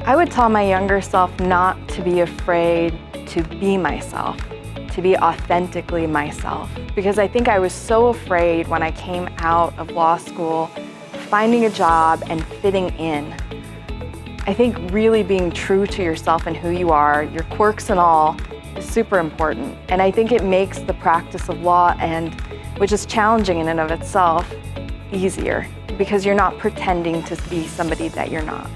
I would tell my younger self not to be afraid to be myself, to be authentically myself. Because I think I was so afraid when I came out of law school, finding a job and fitting in. I think really being true to yourself and who you are, your quirks and all, is super important. And I think it makes the practice of law, and which is challenging in and of itself, easier, because you're not pretending to be somebody that you're not.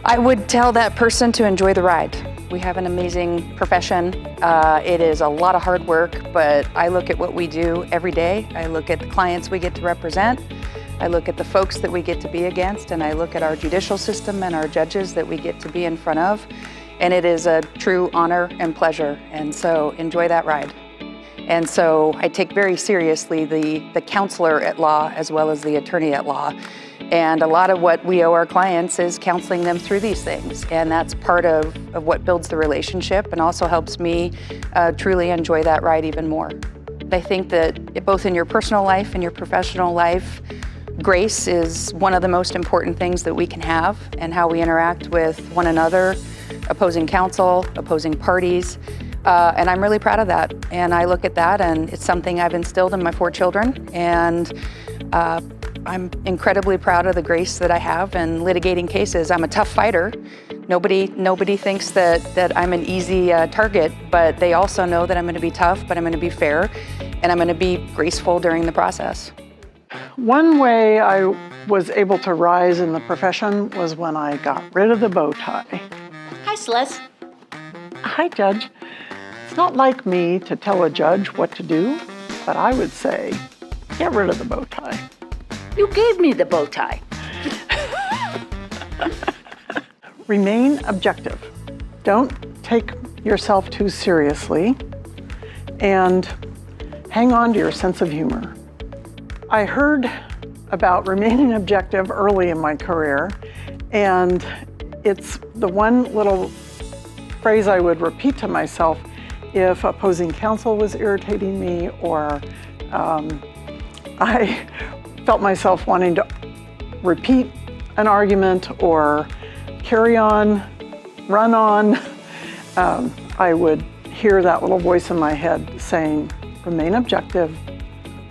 I would tell that person to enjoy the ride. We have an amazing profession. It is a lot of hard work, but I look at what we do every day. I look at the clients we get to represent. I look at the folks that we get to be against, and I look at our judicial system and our judges that we get to be in front of. And it is a true honor and pleasure, and so enjoy that ride. And so I take very seriously the counselor at law as well as the attorney at law. And a lot of what we owe our clients is counseling them through these things. And that's part of what builds the relationship and also helps me truly enjoy that ride even more. I think that both in your personal life and your professional life, grace is one of the most important things that we can have, and how we interact with one another, opposing counsel, opposing parties. And I'm really proud of that. And I look at that, and it's something I've instilled in my 4 children. And I'm incredibly proud of the grace that I have in litigating cases. I'm a tough fighter. Nobody thinks that I'm an easy target, but they also know that I'm going to be tough, but I'm going to be fair, and I'm going to be graceful during the process. One way I was able to rise in the profession was when I got rid of the bow tie. Hi, Celeste. Hi, Judge. It's not like me to tell a judge what to do, but I would say, get rid of the bow tie. You gave me the bow tie. Remain objective. Don't take yourself too seriously, and hang on to your sense of humor. I heard about remaining objective early in my career, and it's the one little phrase I would repeat to myself if opposing counsel was irritating me, or I felt myself wanting to repeat an argument or carry on, run on. I would hear that little voice in my head saying, remain objective,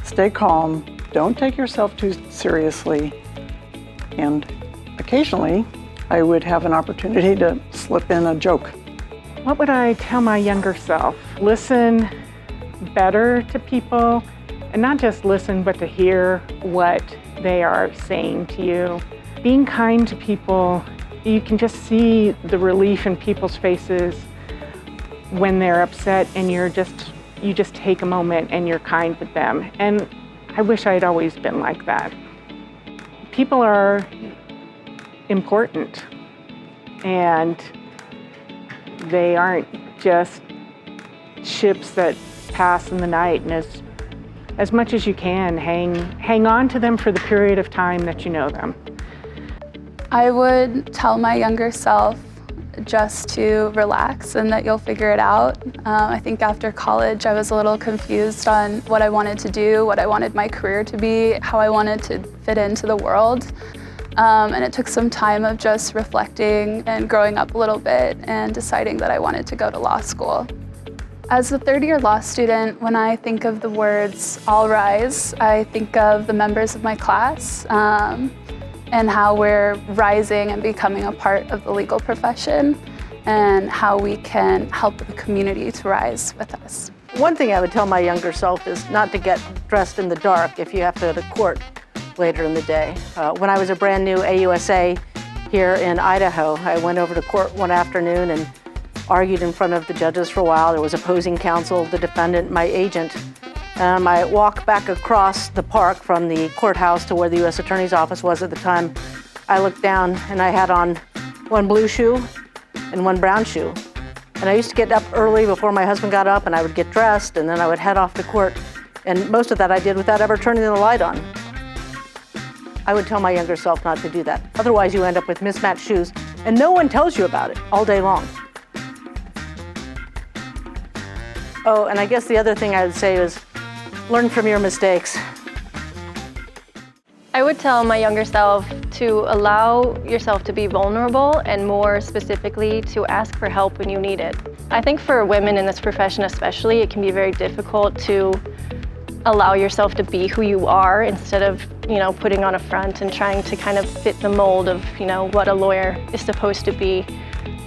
stay calm, don't take yourself too seriously. And occasionally, I would have an opportunity to slip in a joke. What would I tell my younger self? Listen better to people, and not just listen, but to hear what they are saying to you. Being kind to people, you can just see the relief in people's faces when they're upset, and you just take a moment and you're kind with them. And I wish I'd always been like that. People are important, and they aren't just ships that pass in the night, and as much as you can, hang on to them for the period of time that you know them. I would tell my younger self just to relax and that you'll figure it out. I think after college I was a little confused on what I wanted to do, what I wanted my career to be, how I wanted to fit into the world. And it took some time of just reflecting and growing up a little bit and deciding that I wanted to go to law school. As a third-year law student, when I think of the words all rise, I think of the members of my class and how we're rising and becoming a part of the legal profession, and how we can help the community to rise with us. One thing I would tell my younger self is not to get dressed in the dark if you have to go to court later in the day. When I was a brand new AUSA here in Idaho, I went over to court one afternoon and argued in front of the judges for a while. There was opposing counsel, the defendant, my agent. I walked back across the park from the courthouse to where the U.S. Attorney's office was at the time. I looked down and I had on one blue shoe and one brown shoe. And I used to get up early before my husband got up, and I would get dressed, and then I would head off to court. And most of that I did without ever turning the light on. I would tell my younger self not to do that. Otherwise you end up with mismatched shoes, and no one tells you about it all day long. Oh, and I guess the other thing I would say is learn from your mistakes. I would tell my younger self to allow yourself to be vulnerable and more specifically to ask for help when you need it. I think for women in this profession especially, it can be very difficult to allow yourself to be who you are instead of, putting on a front and trying to kind of fit the mold of, what a lawyer is supposed to be.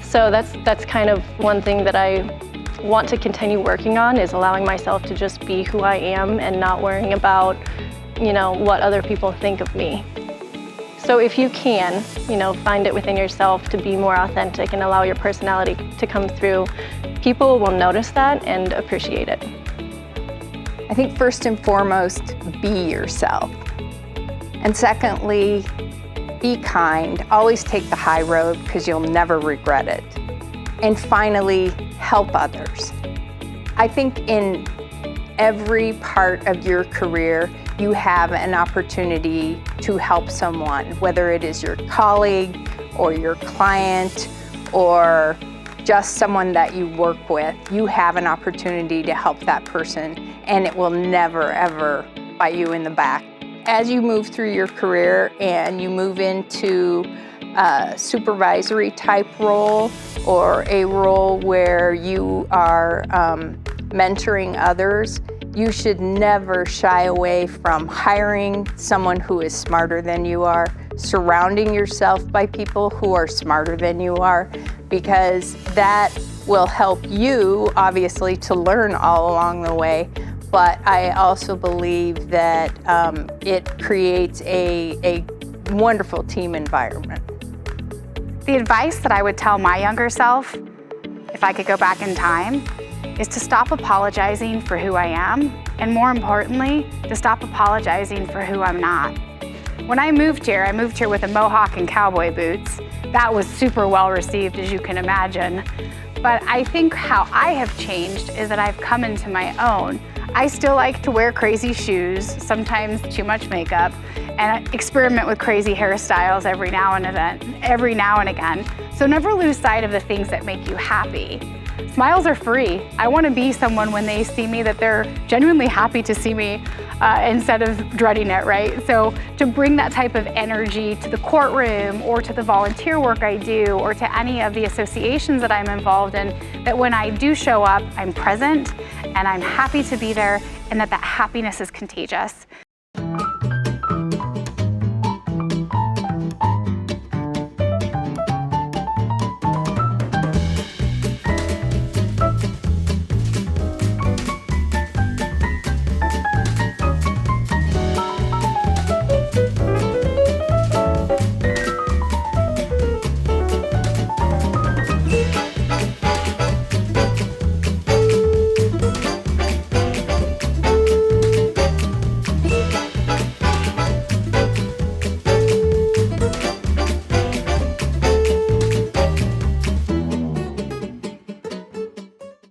So that's kind of one thing that I want to continue working on, is allowing myself to just be who I am and not worrying about, what other people think of me. So if you can, find it within yourself to be more authentic and allow your personality to come through, people will notice that and appreciate it. I think first and foremost, be yourself. And secondly, be kind. Always take the high road because you'll never regret it. And finally, help others. I think in every part of your career, you have an opportunity to help someone, whether it is your colleague or your client or just someone that you work with. You have an opportunity to help that person, and it will never, ever bite you in the back. As you move through your career and you move into a supervisory type role or a role where you are mentoring others, you should never shy away from hiring someone who is smarter than you are, surrounding yourself by people who are smarter than you are, because that will help you, obviously, to learn all along the way. But I also believe that it creates a wonderful team environment. The advice that I would tell my younger self, if I could go back in time, is to stop apologizing for who I am, and more importantly, to stop apologizing for who I'm not. When I moved here with a mohawk and cowboy boots. That was super well received, as you can imagine. But I think how I have changed is that I've come into my own. I still like to wear crazy shoes, sometimes too much makeup, and experiment with crazy hairstyles every now and again. So never lose sight of the things that make you happy. Smiles are free. I want to be someone when they see me that they're genuinely happy to see me instead of dreading it, right? So to bring that type of energy to the courtroom or to the volunteer work I do or to any of the associations that I'm involved in, that when I do show up, I'm present and I'm happy to be there, and that happiness is contagious.